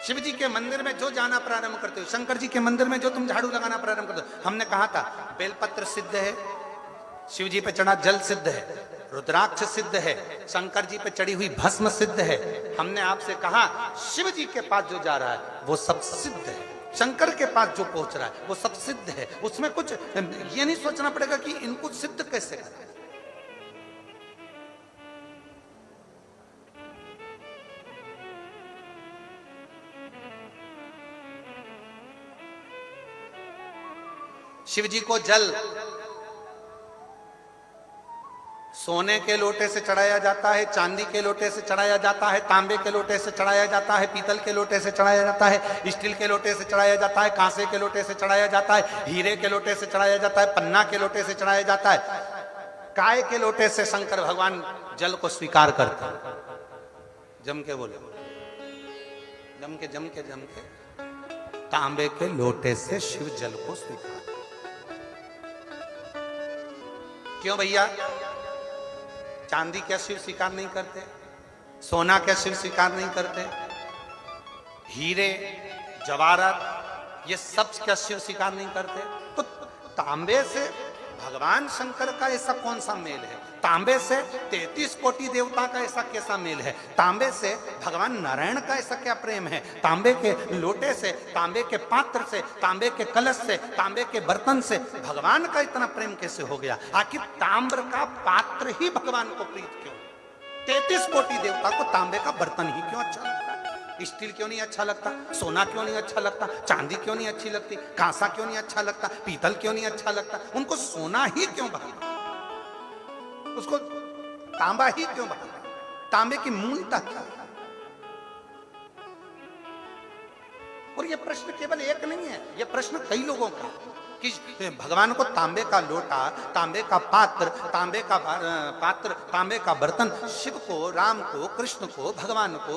शिव जी के मंदिर में जो जाना प्रारंभ करते हो, शंकर जी के मंदिर में जो तुम झाड़ू लगाना प्रारंभ करते हो, हमने कहा था बेलपत्र सिद्ध है, शिव जी पे चढ़ा जल सिद्ध है, रुद्राक्ष सिद्ध है, शंकर जी पे चढ़ी हुई भस्म सिद्ध है। हमने आपसे कहा शिव जी के पास जो जा रहा है वो सब सिद्ध है, शंकर के पास जो पहुंच रहा है वो सब सिद्ध है। उसमें कुछ ये नहीं सोचना पड़ेगा कि इनको सिद्ध कैसे करें। शिव जी को जल सोने के लोटे से चढ़ाया जाता है, चांदी के लोटे से चढ़ाया जाता है, तांबे के लोटे से चढ़ाया जाता है, पीतल के लोटे से चढ़ाया जाता है, स्टील के लोटे से चढ़ाया जाता है, कांसे के लोटे से चढ़ाया जाता है, हीरे के लोटे से चढ़ाया जाता है, पन्ना के लोटे से चढ़ाया जाता है। काय के लोटे से शंकर भगवान जल को स्वीकार करते हैं। जम के बोले, जम के तांबे के लोटे से शिव जल को स्वीकार। क्यों भैया? चांदी क्या शिव स्वीकार नहीं करते? सोना क्या शिव स्वीकार नहीं करते? हीरे जवाहरात ये सब क्या शिव स्वीकार नहीं करते? तो तांबे से भगवान शंकर का ऐसा कौन सा मेल है? तांबे से 33 कोटि देवता का ऐसा कैसा मेल है? तांबे से भगवान नारायण का ऐसा क्या प्रेम है? तांबे के लोटे से, तांबे के पात्र से, तांबे के कलश से, तांबे के बर्तन से भगवान का इतना प्रेम कैसे हो गया? आखिर ताम्र का पात्र ही भगवान को प्रीत क्यों? 33 कोटि देवता को तांबे का बर्तन ही क्यों अच्छा लगता है? स्टील क्यों नहीं अच्छा लगता? सोना क्यों नहीं अच्छा लगता? चांदी क्यों नहीं अच्छी लगती? कांसा क्यों नहीं अच्छा लगता? पीतल क्यों नहीं अच्छा लगता? उनको सोना ही क्यों भाता? उसको तांबा ही क्यों भाता? तांबे की मूलता क्या? और ये प्रश्न केवल एक नहीं है, ये प्रश्न कई लोगों का कि भगवान को तांबे का लोटा, तांबे का पात्र, तांबे का बर्तन, शिव को, राम को, कृष्ण को, भगवान को।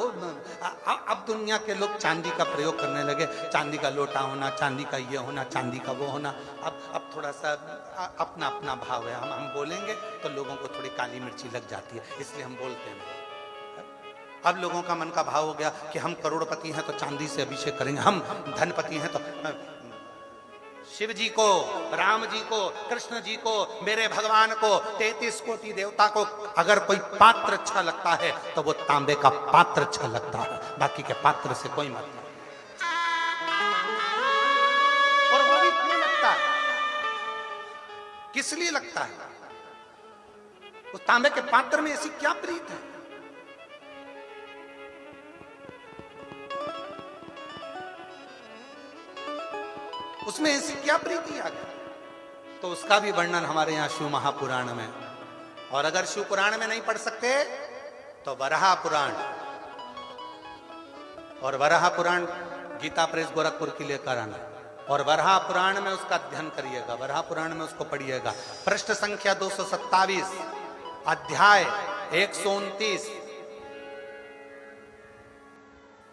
अब दुनिया के लोग चांदी का प्रयोग करने लगे, चांदी का लोटा होना, चांदी का ये होना, चांदी का वो होना। अब थोड़ा सा अपना अपना भाव है, हम बोलेंगे तो लोगों को थोड़ी काली मिर्ची लग जाती है, इसलिए हम बोलते हैं। अब लोगों का मन का भाव हो गया कि हम करोड़पति हैं तो चांदी से अभिषेक करेंगे, हम धनपति हैं तो शिव जी को, राम जी को, कृष्ण जी को, मेरे भगवान को, 33 कोटि देवता को अगर कोई पात्र अच्छा लगता है तो वो तांबे का पात्र अच्छा लगता है, बाकी के पात्र से कोई मतलब नहीं। और वो भी क्यों लगता है? किस लिए लगता है? उस तांबे के पात्र में ऐसी क्या प्रीत है? उसमें ऐसी क्या प्रीति आ गई? तो उसका भी वर्णन हमारे यहां शिव महापुराण में। और अगर शिव पुराण में नहीं पढ़ सकते तो वराह पुराण, और वराह पुराण गीता प्रेस गोरखपुर की लेकर आना, और वराह पुराण में उसका अध्ययन करिएगा, वराह पुराण में उसको पढ़िएगा। पृष्ठ संख्या 227, अध्याय 129,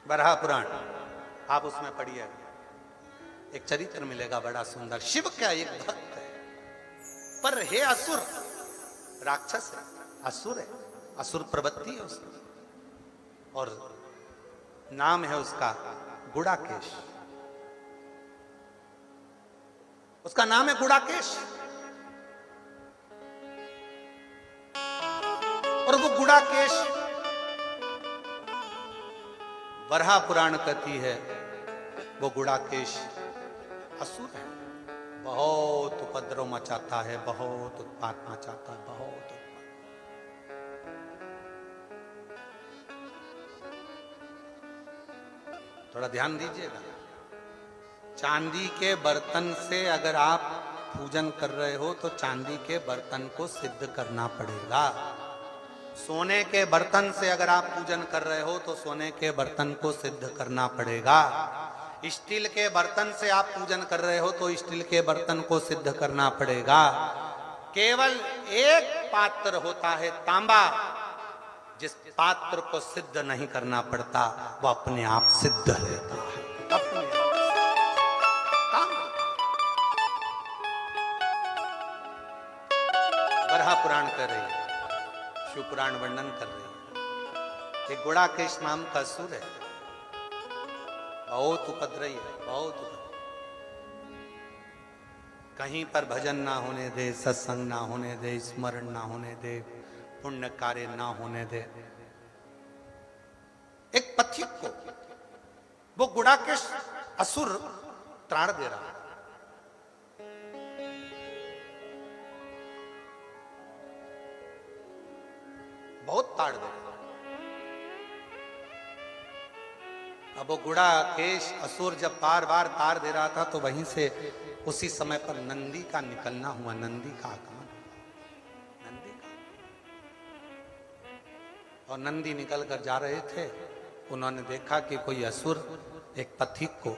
वराह पुराण आप उसमें पढ़िएगा। एक चरित्र मिलेगा बड़ा सुंदर। शिव का एक भक्त है, पर है असुर, राक्षस है, असुर है, असुर प्रवृत्ति है उसकी, और नाम है उसका गुड़ाकेश। उसका नाम है गुड़ाकेश। और वो गुड़ाकेश वराह पुराण कहती है वो गुड़ाकेश असुर है, बहुत उपद्रव मचाता है, बहुत उत्पात मचाता है, बहुत थोड़ा ध्यान दीजिएगा। चांदी के बर्तन से अगर आप पूजन कर रहे हो तो चांदी के बर्तन को सिद्ध करना पड़ेगा। सोने के बर्तन से अगर आप पूजन कर रहे हो तो सोने के बर्तन को सिद्ध करना पड़ेगा। स्टील के बर्तन से आप पूजन कर रहे हो तो स्टील के बर्तन को सिद्ध करना पड़ेगा। केवल एक पात्र होता है तांबा, जिस पात्र को सिद्ध नहीं करना पड़ता वो अपने आप सिद्ध रहता है, अपने आप। वराह पुराण कर रही है, शिव पुराण वर्णन कर रही है। एक गुड़ाकेश नाम का असुर है, बहुत उपद्रवी है, बहुत उपद्रवी। कहीं पर भजन ना होने दे, सत्संग ना होने दे, स्मरण ना होने दे, पुण्य कार्य ना होने दे। एक पथिक को वो गुड़ाकेश असुर त्राण दे रहा है। बहुत ताड़ दे रहा। अब वो गुड़ाकेश असुर जब बार बार तार दे रहा था तो वहीं से उसी समय पर नंदी का निकलना हुआ, नंदी का आगमन, नंदी का। और नंदी निकल कर जा रहे थे। उन्होंने देखा कि कोई असुर एक पथिक को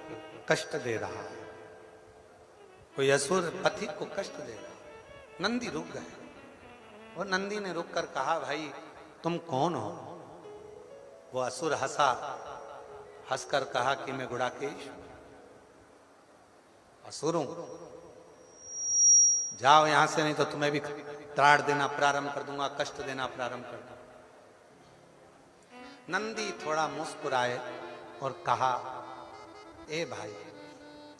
कष्ट दे रहा है, कोई असुर पथिक को कष्ट दे रहा है। नंदी रुक गए और नंदी ने रुक कर कहा, भाई तुम कौन हो? वो असुर हंसा, हंसकर कहा कि मैं गुड़ाकेश असुर हूं, जाओ यहां से, नहीं तो तुम्हें भी त्राण देना प्रारंभ कर दूंगा, कष्ट देना प्रारंभ कर दूंगा। नंदी थोड़ा मुस्कुराए और कहा, ए भाई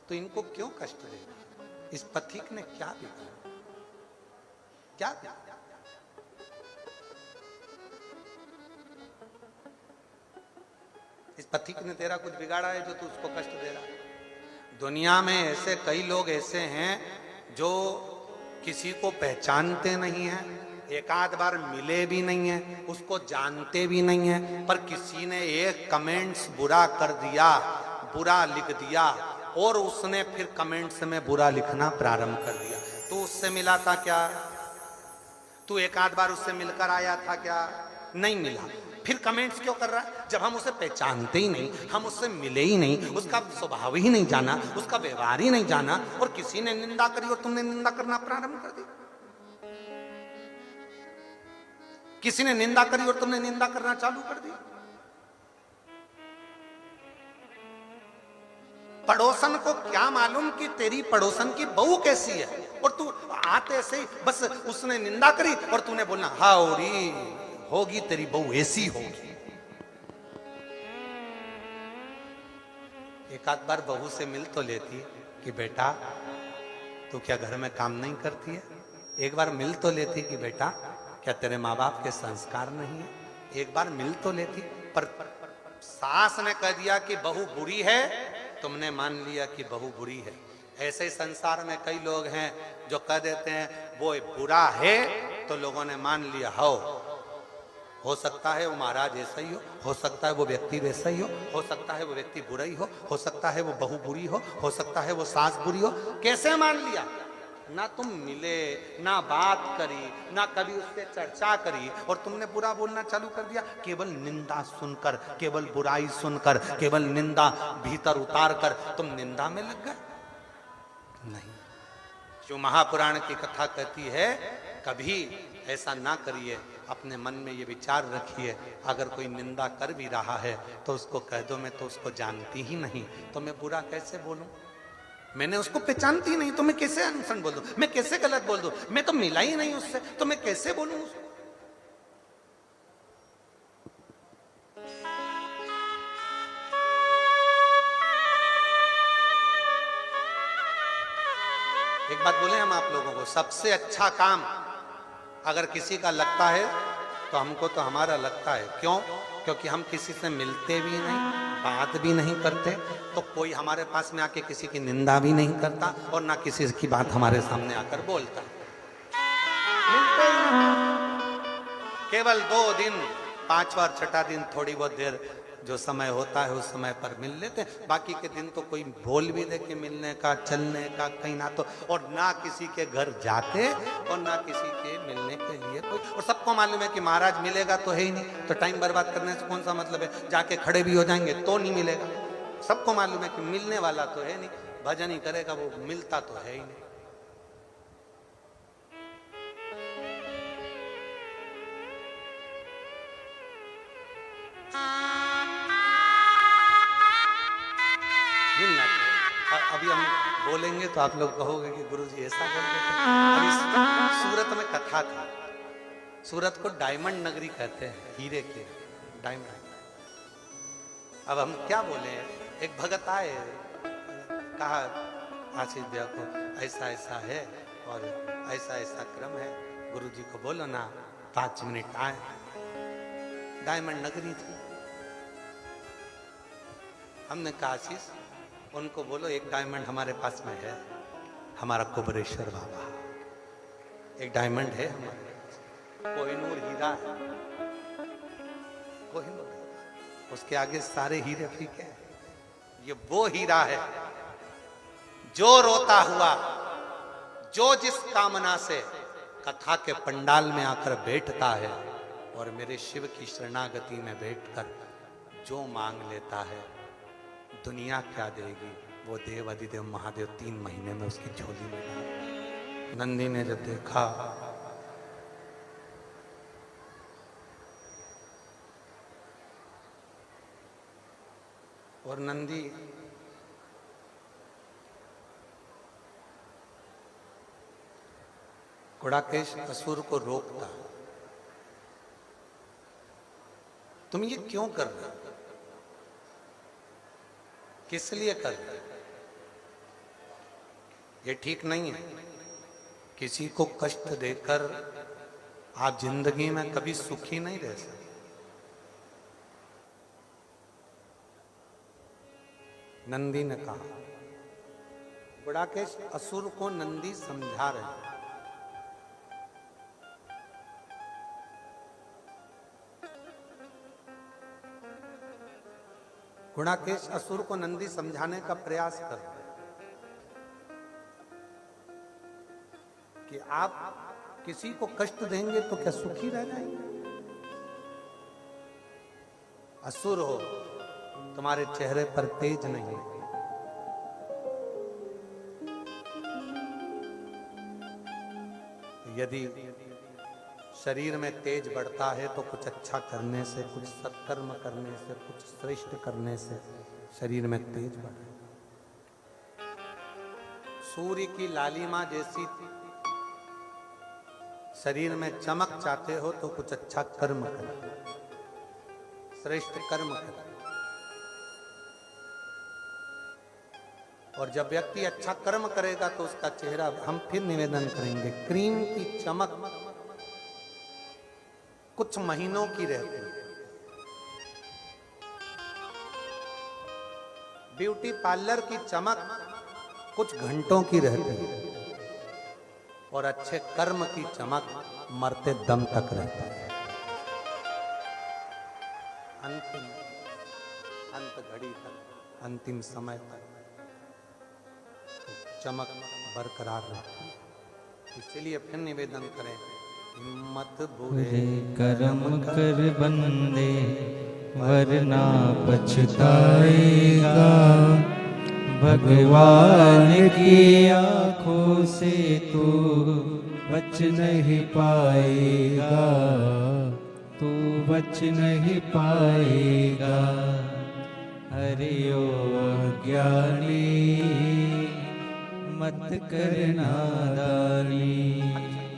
तो इनको क्यों कष्ट दे रहा? इस पथिक ने क्या बिगाड़ा? क्या बिगाड़ा? इस पथिक ने तेरा कुछ बिगाड़ा है जो तू उसको कष्ट दे रहा है? दुनिया में ऐसे कई लोग ऐसे हैं जो किसी को पहचानते नहीं हैं, एक आध बार मिले भी नहीं है, उसको जानते भी नहीं है, पर किसी ने एक कमेंट्स बुरा कर दिया, बुरा लिख दिया और उसने फिर कमेंट्स में बुरा लिखना प्रारंभ कर दिया। तू उससे मिला था क्या? तू एक आध बार उससे मिलकर आया था क्या? नहीं मिला, फिर कमेंट्स क्यों कर रहा है? जब हम उसे पहचानते ही नहीं, हम उससे मिले ही नहीं, उसका स्वभाव ही नहीं जाना, उसका व्यवहार ही नहीं जाना, और किसी ने निंदा करी और तुमने निंदा करना प्रारंभ कर दी। किसी ने निंदा करी और तुमने निंदा करना चालू कर दी। पड़ोसन को क्या मालूम कि तेरी पड़ोसन की बहू कैसी है, और तू आते से ही बस उसने निंदा करी और तूने बोलना हाउरी होगी तेरी बहू ऐसी होगी। एक आध बार बहू से मिल तो लेती कि बेटा तू क्या घर में काम नहीं करती है? एक बार मिल तो लेती कि बेटा क्या तेरे माँ बाप के संस्कार नहीं है? एक बार मिल तो लेती। पर सास ने कह दिया कि बहू बुरी है, तुमने मान लिया कि बहू बुरी है। ऐसे ही संसार में कई लोग हैं जो कह देते हैं वो बुरा है, तो लोगों ने मान लिया हो सकता है वो महाराज ऐसा ही हो सकता है वो व्यक्ति वैसा ही हो सकता है वो व्यक्ति बुरा ही हो सकता है वो बहू बुरी हो सकता है वो सास बुरी हो। कैसे मान लिया? ना तुम मिले, ना बात करी, ना कभी उससे चर्चा करी, और तुमने बुरा बोलना चालू कर दिया। केवल निंदा सुनकर, केवल बुराई सुनकर, केवल निंदा भीतर उतार कर तुम निंदा में लग गए। नहीं, जो महापुराण की कथा कहती है कभी ऐसा ना करिए। अपने मन में ये विचार रखिए, अगर कोई निंदा कर भी रहा है तो उसको कह दो मैं तो उसको जानती ही नहीं, तो मैं बुरा कैसे बोलूं? मैंने उसको पहचानती ही नहीं तो मैं कैसे अनसन बोल दूं? मैं कैसे गलत बोल दूं? मैं तो मिला ही नहीं उससे, तो मैं कैसे बोलूं उसको? एक बात बोले हम आप लोगों को, सबसे अच्छा काम अगर किसी का लगता है तो हमको तो हमारा लगता है। क्यों? क्योंकि हम किसी से मिलते भी नहीं, बात भी नहीं करते, तो कोई हमारे पास में आके किसी की निंदा भी नहीं करता और ना किसी की बात हमारे सामने आकर बोलता। मिलते ही नहीं। केवल 2 दिन, 5वां 6ठा दिन थोड़ी बहुत देर जो समय होता है उस समय पर मिल लेते हैं। बाकी के दिन तो कोई बोल भी दे कि मिलने का, चलने का, कहीं ना तो, और ना किसी के घर जाते और ना किसी के मिलने के लिए कोई। और सबको मालूम है कि महाराज मिलेगा तो है ही नहीं, तो टाइम बर्बाद करने से कौन सा मतलब है? जाके खड़े भी हो जाएंगे तो नहीं मिलेगा। सबको मालूम है कि मिलने वाला तो है नहीं, भजन ही करेगा वो, मिलता तो है ही नहीं। अभी हम बोलेंगे तो आप लोग कहोगे कि गुरुजी ऐसा बोलते थे। अभी सूरत में कथा थी। सूरत को डायमंड नगरी कहते हैं, हीरे के डायमंड। अब हम क्या बोले, एक भगत आए, कहा आशीष भैया को ऐसा ऐसा है और ऐसा ऐसा क्रम है, गुरुजी को बोलो ना 5 मिनट आए। डायमंड नगरी थी। हमने कहा आशीष उनको बोलो एक डायमंड हमारे पास में है, हमारा कुबरेश्वर बाबा एक डायमंड है हमारे पास, कोहिनूर हीरा है, कोहिनूर, उसके आगे सारे हीरे फीके हैं। ये वो हीरा है जो रोता हुआ, जो जिस कामना से कथा के पंडाल में आकर बैठता है और मेरे शिव की शरणागति में बैठकर जो मांग लेता है, दुनिया क्या देगी वो देव अधिदेव महादेव 3 महीने में उसकी झोली में डाल। नंदी ने जब देखा और नंदी गुड़ाकेश असुर को रोकता, तुम ये क्यों कर रहे हो, किस लिए कर रहे हो, ये ठीक नहीं है। किसी को कष्ट देकर आप जिंदगी में कभी सुखी नहीं रह सकते। नंदी ने कहा, गुड़ाकेश असुर को नंदी समझा रहे हैं। गुड़ाकेश असुर को नंदी समझाने का प्रयास कर रहे कि आप किसी को कष्ट देंगे तो क्या सुखी रह जाएंगे। असुर हो, तुम्हारे चेहरे पर तेज नहीं, यदि शरीर में तेज बढ़ता है तो कुछ अच्छा करने से, कुछ सत्कर्म करने से, कुछ श्रेष्ठ करने से शरीर में तेज बढ़े। सूर्य की लालिमा जैसी शरीर में चमक चाहते हो तो कुछ अच्छा कर्म करो, श्रेष्ठ कर्म करो। और जब व्यक्ति अच्छा कर्म करेगा तो उसका चेहरा, हम फिर निवेदन करेंगे, क्रीम की चमक कुछ महीनों की रहती है, ब्यूटी पार्लर की चमक कुछ घंटों की रहती है, और अच्छे कर्म की चमक मरते दम तक रहती है। अंत घड़ी तक, अंतिम समय तक चमक बरकरार रहती है। इसलिए फिर निवेदन करें, हिम्मत बुरे कर्म कर बंदे वरना पछताएगा, भगवान की आंखों से तू बच नहीं पाएगा, तू बच नहीं पाएगा। हरि ओ अज्ञानी मत करना दानी।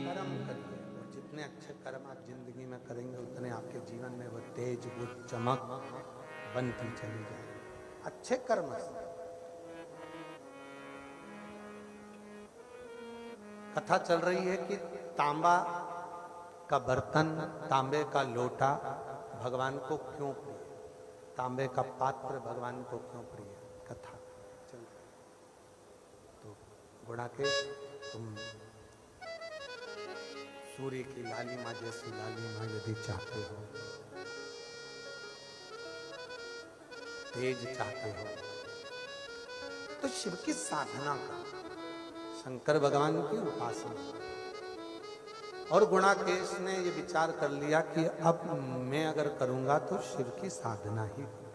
कर्म करिए, और जितने अच्छे कर्म आप जिंदगी में करेंगे उतने आपके जीवन में वो तेज, वो चमक बनती चली जाएगी। अच्छे कर्म से। कथा चल रही है कि तांबा का बर्तन, तांबे का लोटा भगवान को क्यों प्रिय, तांबे का पात्र भगवान को क्यों प्रिय, कथा चल रही। तो गुड़ाकेश, तुम सूर्य की लालिमा जैसी लालिमा यदि चाहते हो, तेज चाहते हो, तो शिव की साधना करो, शंकर भगवान की उपासना। और गुणाकेश ने ये विचार कर लिया कि अब मैं अगर करूंगा तो शिव की साधना ही करूंगा,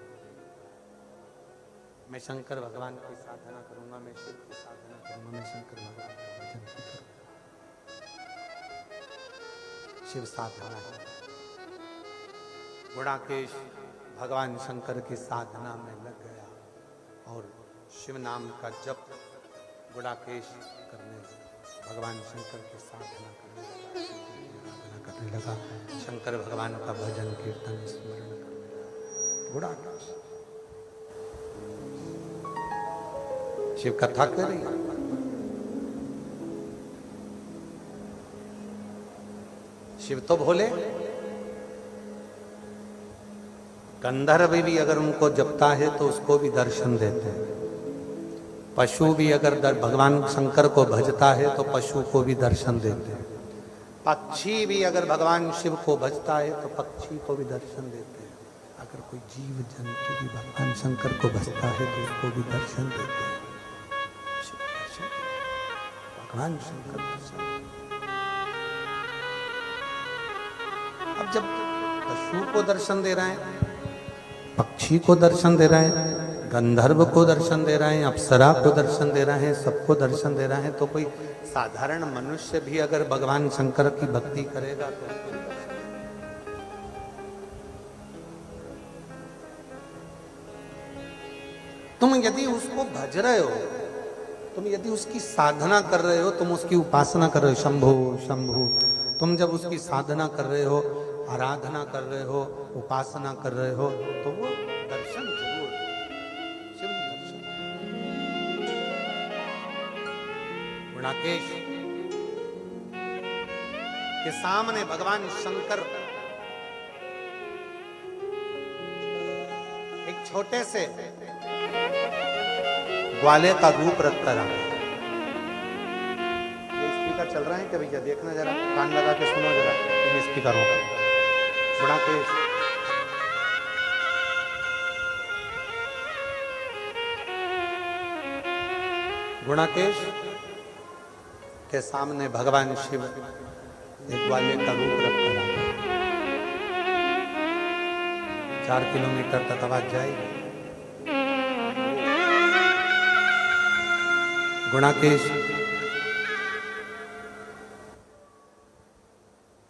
मैं शंकर भगवान की साधना करूंगा, मैं शिव की साधना करूंगा, मैं शंकर भगवान का भजन करूंगा। शिव साधना है। गुणाकेश भगवान शंकर की साधना में लग गया और शिव नाम का जप गुड़ाकेश करने लगा, भगवान शंकर की साधना करने लगा, शंकर भगवान का भजन कीर्तन स्मरण करने लगा। गुड़ाकेश शिव कथा कर रही है। शिव तो भोले, गंधर्व भी अगर उनको जपता है तो उसको भी दर्शन देते हैं। पशु भी अगर भगवान शंकर को भजता है तो पशु को भी दर्शन देते हैं। पक्षी भी अगर भगवान शिव को भजता है तो पक्षी को भी दर्शन देते हैं। अगर कोई जीव जंतु भी भगवान शंकर को भजता है तो उसको भी दर्शन देते हैं। भगवान शंकर दर्शन। अब जब पशु को दर्शन दे रहे हैं, पक्षी को दर्शन दे रहे हैं, गंधर्व को दर्शन दे रहे हैं, अप्सरा को दर्शन दे रहे हैं, सबको दर्शन दे रहे हैं, तो कोई साधारण मनुष्य भी अगर भगवान शंकर की भक्ति करेगा तो तुम यदि उसको भज रहे हो, तुम यदि उसकी साधना कर रहे हो, तुम उसकी उपासना कर रहे हो, शंभु शंभु, तुम जब उसकी साधना कर रहे हो, आराधना कर रहे हो, उपासना कर रहे हो, तो वो दर्शन जरूर शिव दर्शन। गुणाकेश के सामने भगवान शंकर एक छोटे से ग्वाले का रूप रखकर आ। ये स्पीकर चल रहा है क्या भैया? देखना जरा, कान लगा के सुनो जरा इन स्पीकरों का। गुणाकेश गुणाकेश के सामने भगवान शिव एक ग्वाले का रूप रखकर आ। 4 किलोमीटर तक आवाज जाएगी। गुणाकेश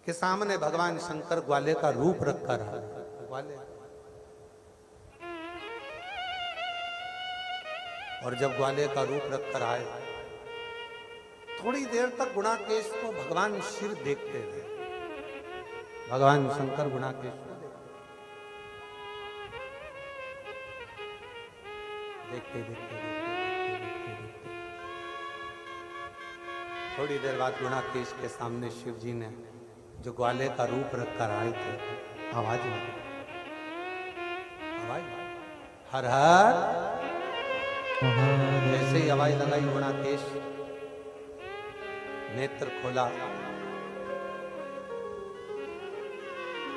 के सामने भगवान शंकर ग्वाले का रूप रखकर आ। ग्वाले, और जब ग्वाले का रूप रखकर आए, थोड़ी देर तक गुणाकेश को भगवान शिव देखते रहे। भगवान शंकर गुणाकेश को देखते देखते थोड़ी देर बाद गुणाकेश के सामने शिव जी ने जो ग्वाले का रूप रखकर आए थे, आवाज लगी, आवाज हर हर। जैसे ही आवाज लगाई, गुणाकेश नेत्र खोला,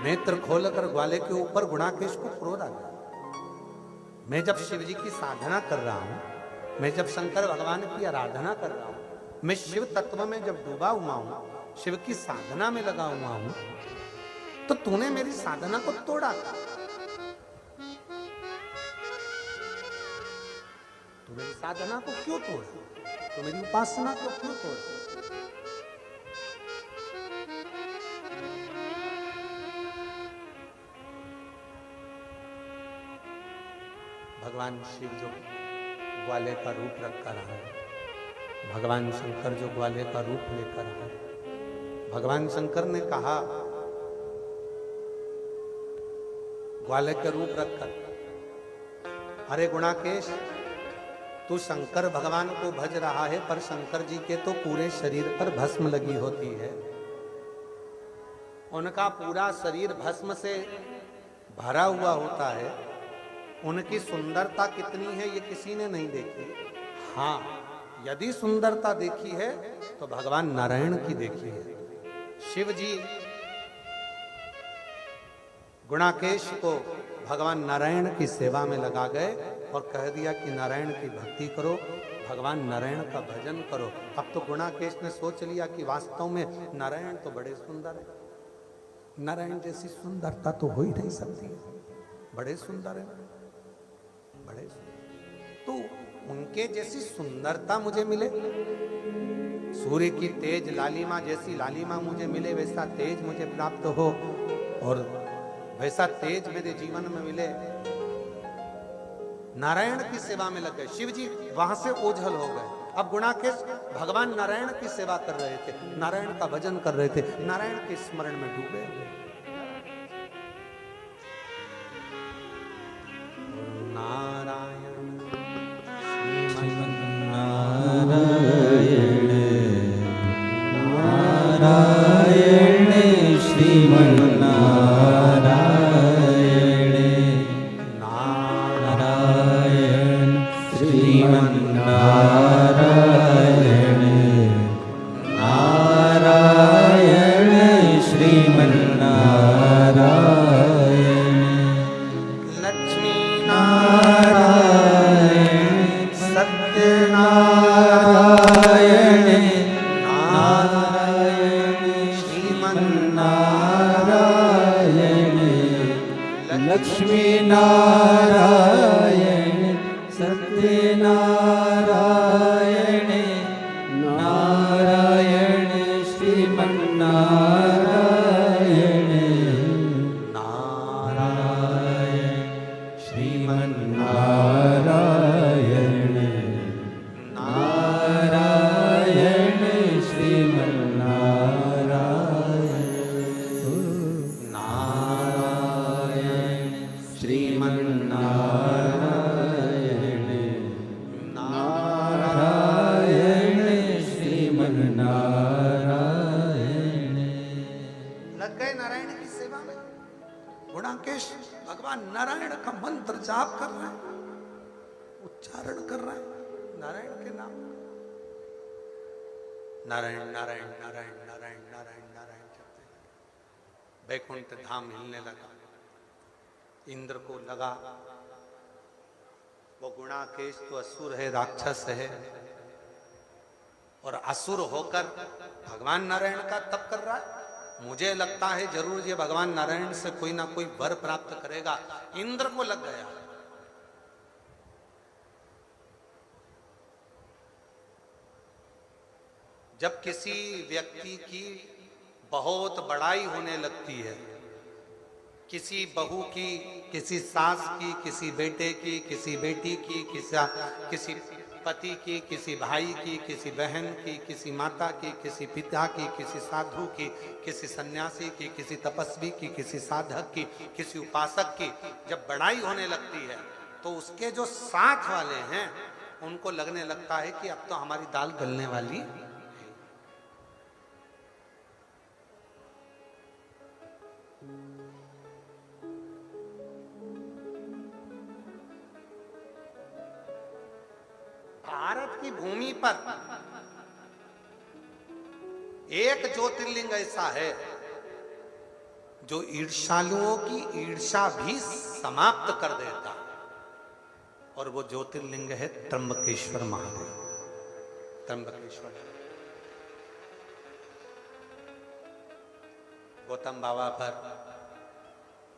नेत्र खोलकर ग्वाले के ऊपर गुणाकेश को क्रोध आ गया। मैं जब शिव जी की साधना कर रहा हूं, मैं जब शंकर भगवान की आराधना कर रहा हूं, मैं शिव तत्व में जब डूबा हुआ हूं, शिव की साधना में लगा हुआ हूं, तो तूने मेरी साधना को तोड़ा। तू मेरी साधना को क्यों तोड़ा? तो मेरी उपासना को क्यों तोड़ा? भगवान शिव जो ग्वाले का रूप रखकर आए, भगवान शंकर जो ग्वाले का रूप लेकर आए, भगवान शंकर ने कहा ग्वाले का रूप रखकर, अरे गुणाकेश, तू शंकर भगवान को भज रहा है, पर शंकर जी के तो पूरे शरीर पर भस्म लगी होती है। उनका पूरा शरीर भस्म से भरा हुआ होता है। उनकी सुंदरता कितनी है ये किसी ने नहीं देखी। हाँ, यदि सुंदरता देखी है तो भगवान नारायण की देखी है। शिव जी गुणाकेश को भगवान नारायण की सेवा में लगा गए और कह दिया कि नारायण की भक्ति करो, भगवान नारायण का भजन करो। अब तो गुणाकेश ने सोच लिया कि वास्तव में नारायण तो बड़े सुंदर है, नारायण जैसी सुंदरता तो हो ही नहीं सकती, बड़े सुंदर है, बड़े सुंदर। तो उनके जैसी सुंदरता मुझे मिले, सूर्य की तेज लालिमा जैसी लालिमा मुझे मिले, वैसा तेज मुझे प्राप्त हो और वैसा तेज मेरे जीवन में मिले। नारायण की सेवा में लग गए शिव जी, वहां से ओझल हो गए। अब गुणाकेश भगवान नारायण की सेवा कर रहे थे, नारायण का भजन कर रहे थे, नारायण के स्मरण में डूबे। नारायण श्रीमन्नारायण नारायण श्रीमन्नारायण लक्ष्मी नारायण सत्यनारायण नारायण श्रीमन्नारायण लक्ष्मी नारायण सत्यनारायण नारायण श्रीमन्नारायण नारायण श्रीमन्नारायण नारायण श्रीमन्नारायण नारायण श्रीमन्नारायण नारायण श्रीमन्नारायण। लग गए नारायण की सेवा में। गुणाकेश भगवान नारायण का मंत्र जाप कर रहा है, उच्चारण कर रहा है नारायण के नाम। नारायण नारायण नारायण नारायण नारायण नारायण कहते हैं। बैकुंठ धाम हिलने लगा। इंद्र को लगा वो गुणाकेश तो असुर है, राक्षस है, और असुर होकर भगवान नारायण का तप कर रहा है। मुझे लगता है जरूर ये भगवान नारायण से कोई ना कोई वर प्राप्त करेगा। इंद्र को लग गया। जब किसी व्यक्ति की बहुत बड़ाई होने लगती है, किसी बहू की, किसी सास की, किसी बेटे की, किसी बेटी की, किसी पति की, किसी भाई की, किसी बहन की, किसी माता की, किसी पिता की, किसी साधु की, किसी सन्यासी की, किसी तपस्वी की, किसी साधक की, किसी उपासक की जब बड़ाई होने लगती है तो उसके जो साथ वाले हैं उनको लगने लगता है कि अब तो हमारी दाल गलने वाली। भारत की भूमि पर एक ज्योतिर्लिंग ऐसा है जो ईर्ष्यालुओं की ईर्ष्या भी समाप्त कर देता, और वो ज्योतिर्लिंग है त्र्यंबकेश्वर महादेव। त्र्यंबकेश्वर गौतम बाबा पर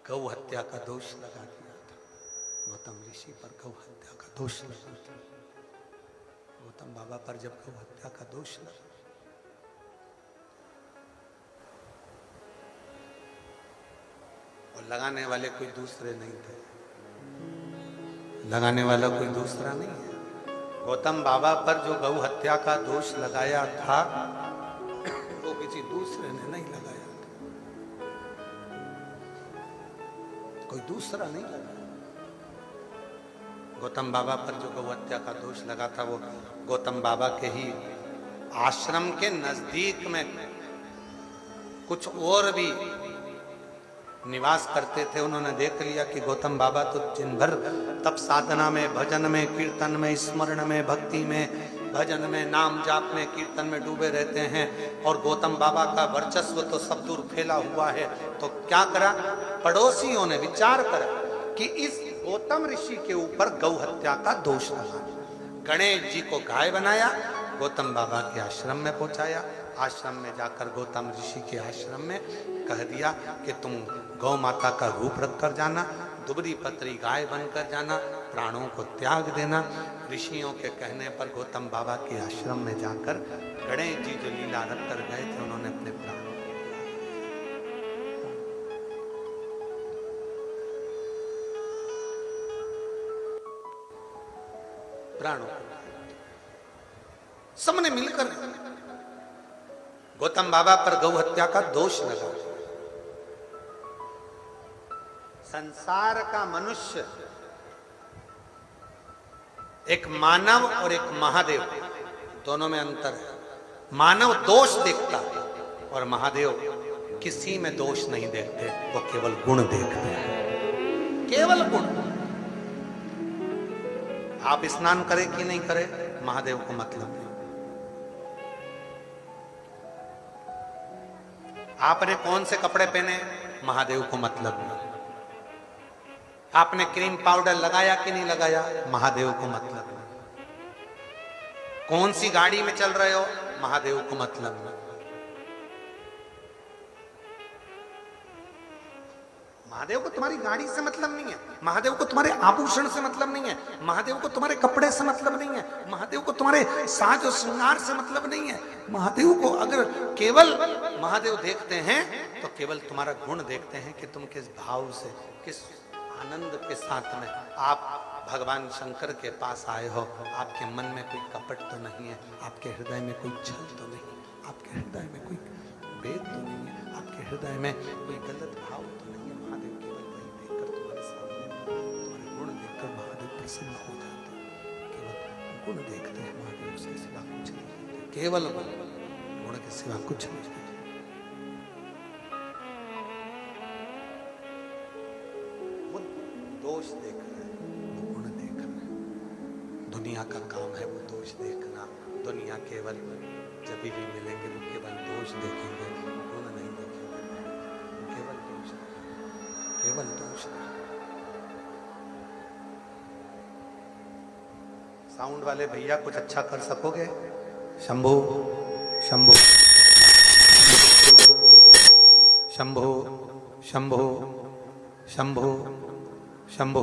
गौ हत्या का दोष लगा दिया था। गौतम ऋषि पर गौ हत्या का दोष लगा था। गौतम बाबा पर जब गौ हत्या का दोष लगा, और लगाने वाले कोई दूसरे नहीं थे, लगाने वाला कोई दूसरा नहीं है। गौतम बाबा पर जो गौ हत्या का दोष लगाया था वो किसी दूसरे ने नहीं लगाया था, कोई दूसरा नहीं लगाया। गौतम बाबा पर जो गौ हत्या का दोष लगा था वो गौतम बाबा के ही आश्रम के नजदीक में कुछ और भी निवास करते थे। उन्होंने देख लिया कि गौतम बाबा तो दिन भर तप साधना में, भजन में, कीर्तन में, स्मरण में, भक्ति में, भजन में, नाम जाप में, कीर्तन में डूबे रहते हैं, और गौतम बाबा का वर्चस्व तो सब दूर फैला हुआ है। तो क्या करा, पड़ोसियों ने विचार करा कि इस गौतम ऋषि के ऊपर गौ हत्या का दोष लगा। गणेश जी को गाय बनाया, गौतम बाबा के आश्रम में पहुंचाया। आश्रम में जाकर गौतम ऋषि के आश्रम में कह दिया कि तुम गौ माता का रूप रख कर जाना, दुबरी पतरी गाय बनकर जाना, प्राणों को त्याग देना। ऋषियों के कहने पर गौतम बाबा के आश्रम में जाकर गणेश जी जो लीला रख कर गए थे, उन्होंने अपने प्राणों को सबने मिलकर गौतम बाबा पर गौ हत्या का दोष लगा। संसार का मनुष्य एक मानव और एक महादेव, दोनों में अंतर है। मानव दोष देखता है और महादेव किसी में दोष नहीं देखते, वो केवल गुण देखते हैं, केवल गुण। आप स्नान करें कि नहीं करें, महादेव को मतलब नहीं। आपने कौन से कपड़े पहने, महादेव को मतलब नहीं। आपने क्रीम पाउडर लगाया कि नहीं लगाया, महादेव को मतलब नहीं। कौन सी गाड़ी में चल रहे हो, महादेव को मतलब नहीं। महादेव को तुम्हारी गाड़ी से मतलब नहीं है, महादेव को तुम्हारे आभूषण से मतलब नहीं है, महादेव को तुम्हारे कपड़े से मतलब नहीं है, महादेव को तुम्हारे साज और श्रृंगार से मतलब नहीं है। महादेव को अगर केवल महादेव देखते हैं तो केवल तुम्हारा गुण देखते हैं कि तुम किस भाव से, किस आनंद के साथ में आप भगवान शंकर के पास आए हो। आपके मन में कोई कपट तो नहीं है, आपके हृदय में कोई छल तो नहीं, आपके हृदय में कोई भेद तो नहीं है, आपके हृदय में कोई गलत भाव तो नहीं है। महादेव केवल वही देखकर तुम्हारे सामने, तुम्हारे गुण देखकर महादेव प्रसन्न हो जाते हैं। केवल गुण देखते हैं महादेव, उसके सिवा कुछ नहीं देखते, केवल गुण के सिवा कुछ नहीं देखते। वो दोष देख रहे हैं, वो गुण देख रहे हैं। दुनिया का काम है वो दोष देखना। दुनिया केवल जब भी मिलेंगे वो केवल दोष देखेंगे, गुण नहीं देखेंगे, केवल दोष, केवल दोष। साउंड वाले भैया कुछ अच्छा कर सकोगे? शंभो शंभो शंभो शंभो शंभो शंभो।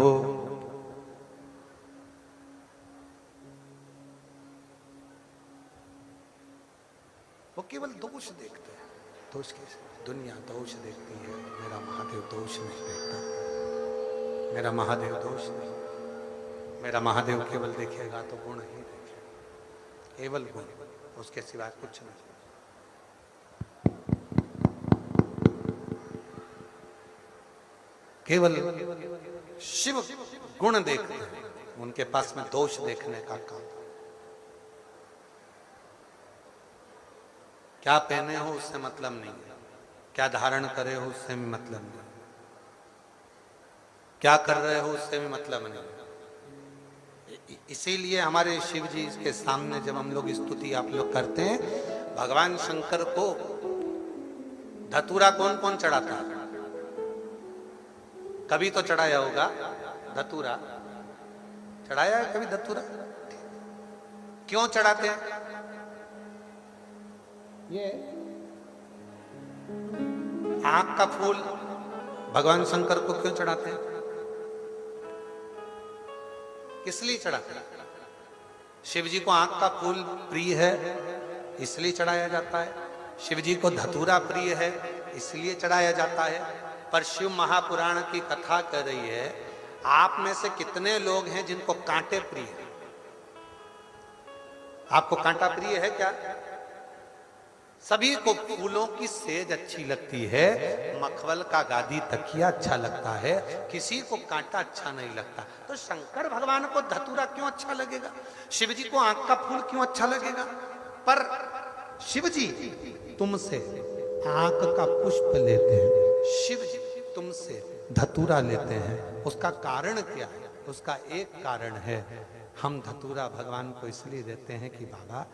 वो केवल दोष देखते हैं, दोष के, दुनिया दोष देखती है, मेरा महादेव दोष नहीं देखता, मेरा महादेव दोष नहीं, मेरा महादेव केवल देखेगा तो गुण ही देखेगा, केवल गुण, उसके सिवा कुछ नहीं। केवल शिव गुण देखते हैं, उनके पास में दोष देखने का काम। क्या पहने हो उससे मतलब नहीं है, क्या धारण करे हो उससे भी मतलब नहीं, क्या कर रहे हो उससे भी मतलब नहीं। इसीलिए हमारे शिव जी के सामने जब हम लोग स्तुति आप लोग करते हैं, भगवान शंकर को धतूरा कौन कौन चढ़ाता है? कभी तो चढ़ाया होगा धतूरा, चढ़ाया है कभी धतूरा? क्यों चढ़ाते हैं? ये आंख का फूल भगवान शंकर को क्यों चढ़ाते हैं? किस लिए चढ़ाते हैं? शिव जी को आंख का फूल प्रिय है इसलिए चढ़ाया जाता है, शिव जी को धतूरा प्रिय है इसलिए चढ़ाया जाता है। पर शिव महापुराण की कथा कर रही है, आप में से कितने लोग हैं जिनको कांटे प्रिय है? आपको कांटा प्रिय है क्या? सभी को फूलों की सेज अच्छी लगती है, मखमल का गादी तकिया अच्छा लगता है, किसी को कांटा अच्छा नहीं लगता। तो शंकर भगवान को धतूरा क्यों अच्छा लगेगा? शिव जी को आंख का फूल क्यों अच्छा लगेगा? पर शिव जी तुमसे आंख का पुष्प लेते हैं, शिव जी तुमसे धतूरा लेते हैं। उसका कारण क्या है? उसका एक कारण है, हम धतूरा भगवान को इसलिए देते हैं कि बाबा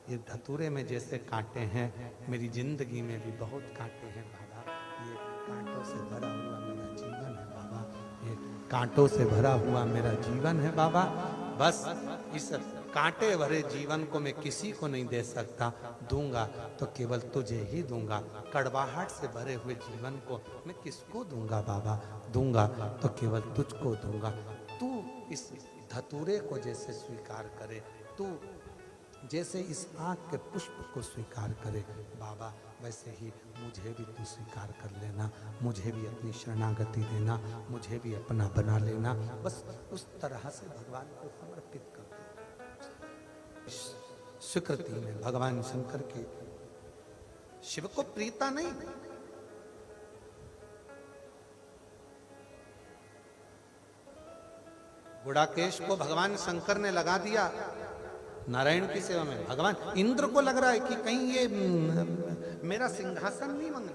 ये धतूरे में जैसे कांटे हैं, मेरी जिंदगी में भी बहुत कांटे हैं बाबा, ये कांटों से भरा हुआ मेरा जीवन है बाबा, ये कांटों से भरा हुआ मेरा जीवन है बाबा। बस इस कांटे भरे जीवन को मैं किसी को नहीं दे सकता, दूंगा तो केवल तुझे ही दूंगा। कड़वाहट से भरे हुए जीवन को मैं किसको दूंगा बाबा? दूंगा तो केवल तुझको दूंगा। तू इस धतूरे को जैसे स्वीकार करे, तू जैसे इस आँख के पुष्प को स्वीकार करे बाबा, वैसे ही मुझे भी तू स्वीकार कर लेना, मुझे भी अपनी शरणागति देना, मुझे भी अपना बना लेना। बस उस तरह से भगवान को समर्पित कर दो। स्वीकृति में भगवान शंकर के, शिव को प्रीता नहीं, गुड़ाकेश को भगवान शंकर ने लगा दिया नारायण की सेवा में। भगवान इंद्र को लग रहा है कि कहीं ये मेरा सिंहासन नहीं मांग ले।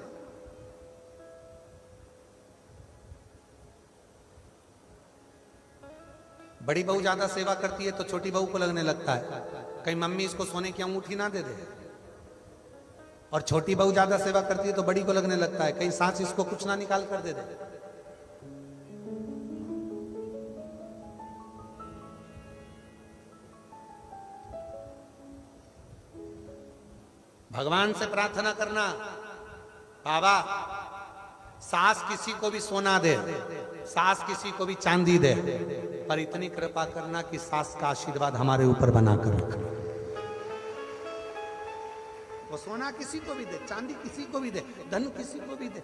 बड़ी बहू ज्यादा सेवा करती है तो छोटी बहू को लगने लगता है कहीं मम्मी इसको सोने की अंगूठी ना दे दे, और छोटी बहू ज्यादा सेवा करती है तो बड़ी को लगने लगता है कहीं सास इसको कुछ ना निकाल कर दे दे। भगवान से प्रार्थना करना, बाबा सास किसी को भी सोना दे, सास किसी को भी चांदी दे, पर इतनी कृपा करना कि सास का आशीर्वाद हमारे ऊपर बनाकर रखना। वो सोना किसी को भी दे, चांदी किसी को भी दे, धन किसी को भी दे,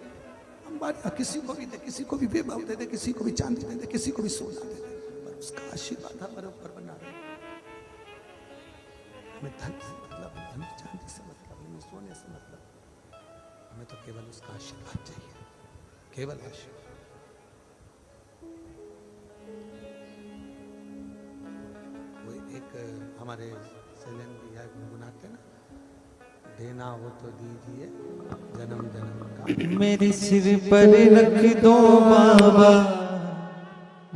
अंबानी किसी को भी दे, किसी को भी बेबाव दे दे, किसी को भी चांदी दे दे, किसी को भी सोना दे दे, पर उसका आशीर्वाद हमारे ऊपर बना रहे। हमें धन से मतलब, हमें चांदी से मतलब, हमें सोने से मतलब, हमें तो केवल उसका आशीर्वाद चाहिए, केवल आशीर्वाद। वो एक हमारे सैलन भैया गुनगुनाते ना, देना हो तो दीजिए जन्म जन्म का, मेरे सिर पर रख दो बाबा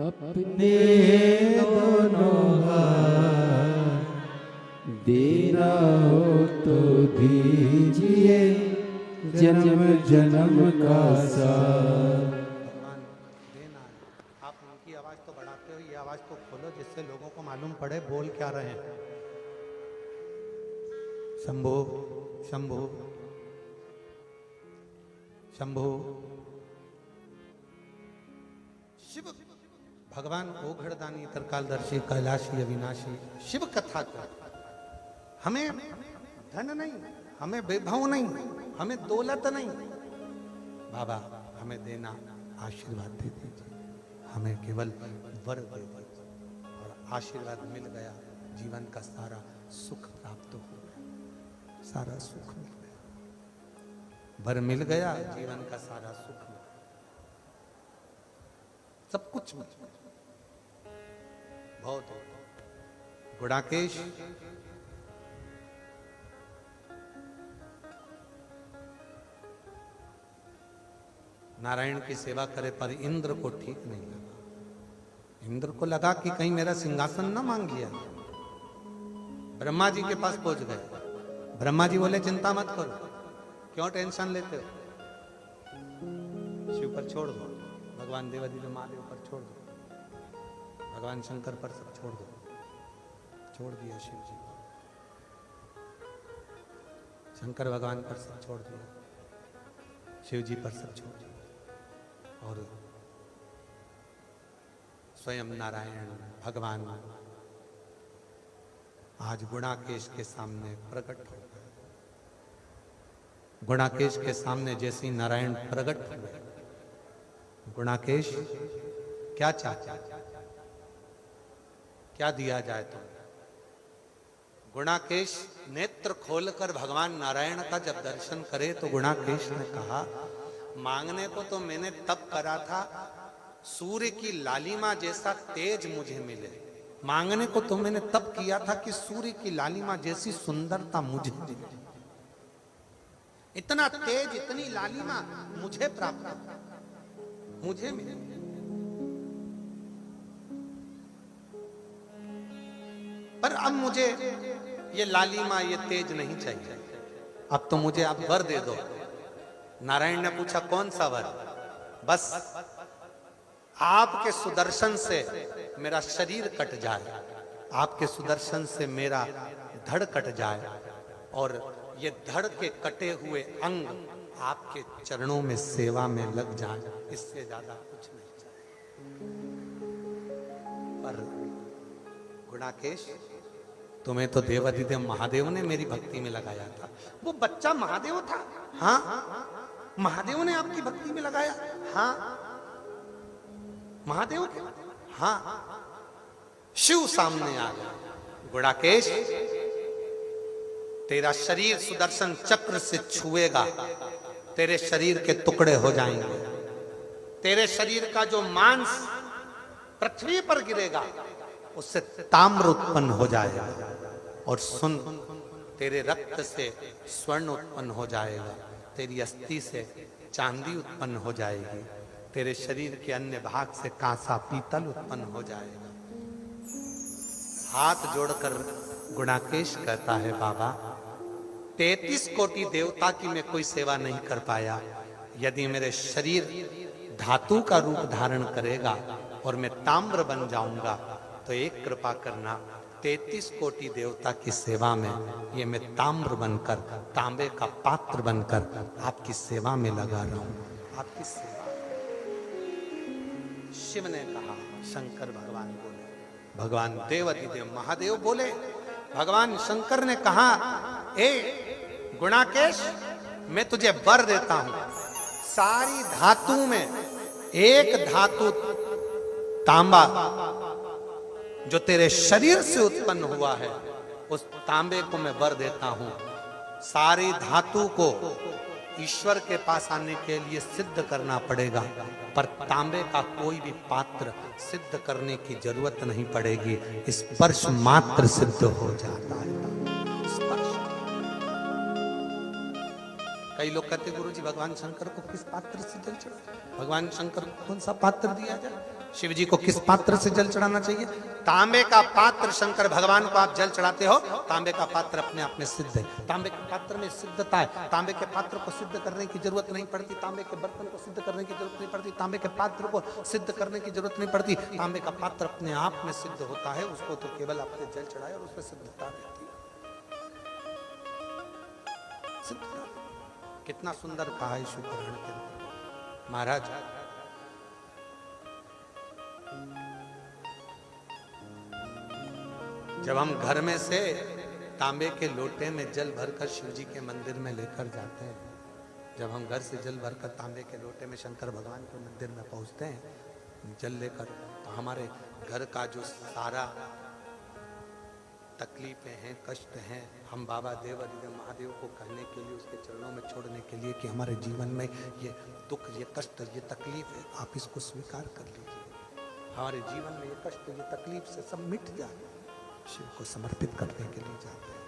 अपने दोनों हाथ, देना हो तो दीजिए जन्म जन्म का साथ। भगवान देना है। आप उनकी आवाज तो बढ़ाते हो, ये आवाज तो खोलो जिससे लोगों को मालूम पड़े बोल क्या रहे हैं। शंभो शंभो शंभो शिव। भगवान ओघड़दानी त्रिकालदर्शी कैलाशी अविनाशी शिव कथा को, हमें धन नहीं, हमें वैभव नहीं, हमें दौलत नहीं, बाबा हमें देना आशीर्वाद दे दीजिए, हमें केवल वर दे दीजिए, और आशीर्वाद मिल गया जीवन का सारा सुख प्राप्त हो गया, सारा सुख मिल गया, वर मिल गया जीवन का सारा सुख मिल गया, सब कुछ मिल गया। बहुत गुड़ाकेश नारायण की सेवा करे पर इंद्र को ठीक नहीं लगा। इंद्र को लगा कि कहीं मेरा सिंहासन ना मांग लिया। ब्रह्मा जी के पास पहुंच गए। ब्रह्मा जी बोले चिंता मत करो, क्यों टेंशन लेते हो, शिव पर छोड़ दो, भगवान देवादिदेव महादेव पर छोड़ दो, भगवान शंकर पर सब छोड़ दो। छोड़ दिया शिव जी को, शंकर भगवान पर सब छोड़ दिया, शिव जी पर सब छोड़ दिया, और स्वयं नारायण भगवान आज गुणाकेश के सामने प्रकट हो गए। गुणाकेश के सामने जैसी नारायण प्रकट हुए, गुणाकेश क्या चाहता, क्या दिया जाए तो? गुणाकेश नेत्र खोलकर भगवान नारायण का जब दर्शन करे तो गुणाकेश ने कहा, मांगने को तो मैंने तब करा था सूर्य की लालिमा जैसा तेज मुझे मिले, मांगने को तो मैंने तब किया था कि सूर्य की लालिमा जैसी सुंदरता मुझे मिले, इतना तेज इतनी लालिमा मुझे प्राप्त हो, मुझे मिले। पर अब मुझे ये लालिमा ये तेज नहीं चाहिए, अब तो मुझे आप वर दे दो। नारायण ने पूछा कौन सा वर? बस आपके सुदर्शन से मेरा शरीर कट जाए, आपके सुदर्शन से मेरा धड़ कट जाए, और ये धड़ के कटे हुए अंग आपके चरणों में सेवा में लग जाए, इससे ज्यादा कुछ नहीं चाहिए। पर गुणाकेश, तुम्हें तो देवादिदेव महादेव ने मेरी भक्ति में लगाया था। वो बच्चा महादेव था, हाँ महादेव ने आपकी भक्ति में लगाया, हाँ महादेव के, हाँ शिव सामने आ गया। गुणाकेश, तेरा शरीर सुदर्शन चक्र से छुएगा, तेरे शरीर के टुकड़े हो जाएंगे, तेरे शरीर का जो मांस पृथ्वी पर गिरेगा उससे ताम्र उत्पन्न हो जाएगा, और सुन, तेरे रक्त से स्वर्ण उत्पन्न हो जाएगा, तेरी अस्थि से चांदी उत्पन्न हो जाएगी, तेरे शरीर के अन्य भाग से कांसा पीतल उत्पन्न हो जाएगा। हाथ जोड़कर गुणाकेश कहता है, बाबा 33 कोटि देवता की मैं कोई सेवा नहीं कर पाया। यदि मेरे शरीर धातु का रूप धारण करेगा और मैं ताम्र बन जाऊंगा तो एक कृपा करना, 33 कोटि देवता की सेवा में ये मैं ताम्र बनकर, तांबे का पात्र बनकर आपकी सेवा में लगा रहा हूं, आपकी सेवा। शिव ने कहा, शंकर भगवान बोले, भगवान देवाधिदेव महादेव बोले, भगवान शंकर ने कहा, ए गुणाकेश, मैं तुझे वर देता हूं, सारी धातु में एक धातु तांबा जो तेरे शरीर से उत्पन्न हुआ है, उस तांबे को मैं वर देता हूं। सारी धातु को ईश्वर के पास आने के लिए सिद्ध करना पड़ेगा, पर तांबे का कोई भी पात्र सिद्ध करने की जरूरत नहीं पड़ेगी, स्पर्श मात्र सिद्ध हो जाता है। स्पर्श। कई लोग कहते गुरुजी भगवान शंकर को किस पात्र से जल चढ़ाए, भगवान शंकर को कौन सा पात्र दिया जाए, शिव जी को किस पात्र से जल चढ़ाना चाहिए? तांबे का पात्र शंकर भगवान को आप जल चढ़ाते हो, तांबे का पात्र अपने आप में सिद्ध है, तांबे के पात्र में सिद्धता है, तांबे के पात्र को सिद्ध करने की जरूरत नहीं पड़ती, तांबे के बर्तन को सिद्ध करने की जरूरत नहीं पड़ती, तांबे के पात्र को सिद्ध करने की जरूरत नहीं पड़ती, तांबे का पात्र अपने आप में सिद्ध होता है, उसको तो केवल आपने जल चढ़ाए और उसमें सिद्धता रहती है। सिद्धता कितना सुंदर कहा है शुक्राण के महाराज। जब हम घर में से तांबे के लोटे में जल भरकर शिव जी के मंदिर में लेकर जाते हैं, जब हम घर से जल भरकर तांबे के लोटे में शंकर भगवान के मंदिर में पहुंचते हैं जल लेकर, तो हमारे घर का जो सारा तकलीफें हैं, कष्ट हैं, हम बाबा देवाधिदेव महादेव को कहने के लिए, उसके चरणों में छोड़ने के लिए कि हमारे जीवन में ये दुख, ये कष्ट, ये तकलीफ है, आप इसको स्वीकार कर लीजिए, हमारे जीवन में ये कष्ट, ये तकलीफ से सब मिट जाए। शिव को समर्पित करने के लिए जाते हैं,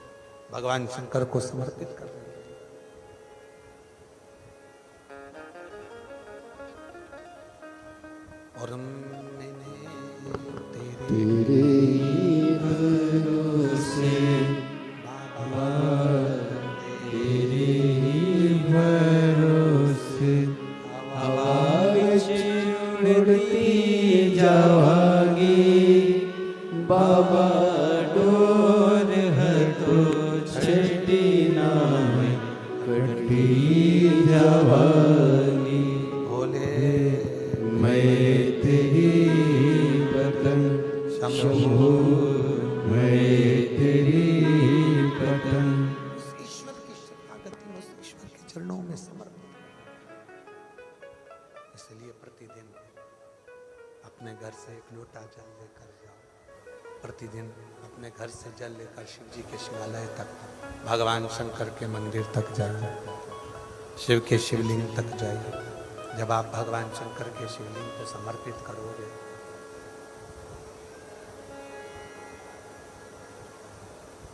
भगवान शंकर को समर्पित करने के लिए। और मैंने तेरे भरोसे बाबा, तेरे भरोसे आवाज उड़ती जावागी, बाबा डोर है तो छठी नाम कटी जावागी। बोले मैं तेरी बदन शंभू, मैं तेरी बदन। ईश्वर की शरणागति में, ईश्वर के चरणों में समर्पित। इसलिए प्रतिदिन अपने घर से एक लोटा जल लेकर जाओ, प्रतिदिन अपने घर से जल लेकर शिव जी के शिवालय तक, भगवान शंकर के मंदिर तक जाइए, शिव के शिवलिंग तक जाइए। जब आप भगवान शंकर के शिवलिंग को समर्पित करोगे,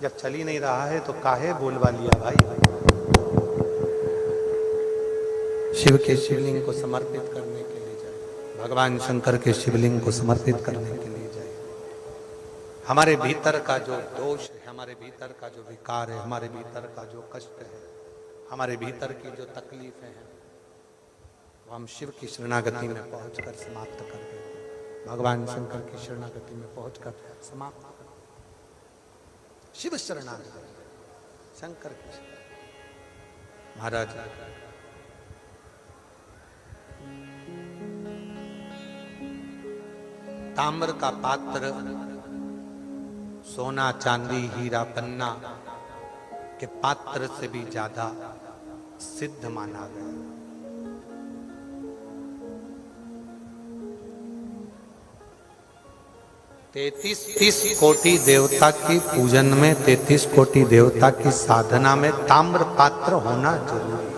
जब चल ही नहीं रहा है तो काहे बोलवा लिया भाई। शिव के शिवलिंग को समर्पित करने के लिए जाए, भगवान शंकर के शिवलिंग को समर्पित करने के लिए जाए। हमारे भीतर का जो दोष है, हमारे भीतर का जो विकार है, हमारे भीतर का जो कष्ट है, हमारे भीतर की जो तकलीफें हैं, वो हम शिव की शरणागति में पहुंचकर समाप्त कर देते हैं, भगवान शंकर की शरणागति में पहुंचकर समाप्त कर। शिव शरणागति, शंकर की महाराज। ताम्र का पात्र सोना चांदी हीरा पन्ना के पात्र से भी ज्यादा सिद्ध माना गया। तैतीस कोटि देवता की पूजन में, 33 कोटि देवता की साधना में ताम्र पात्र होना जरूरी है।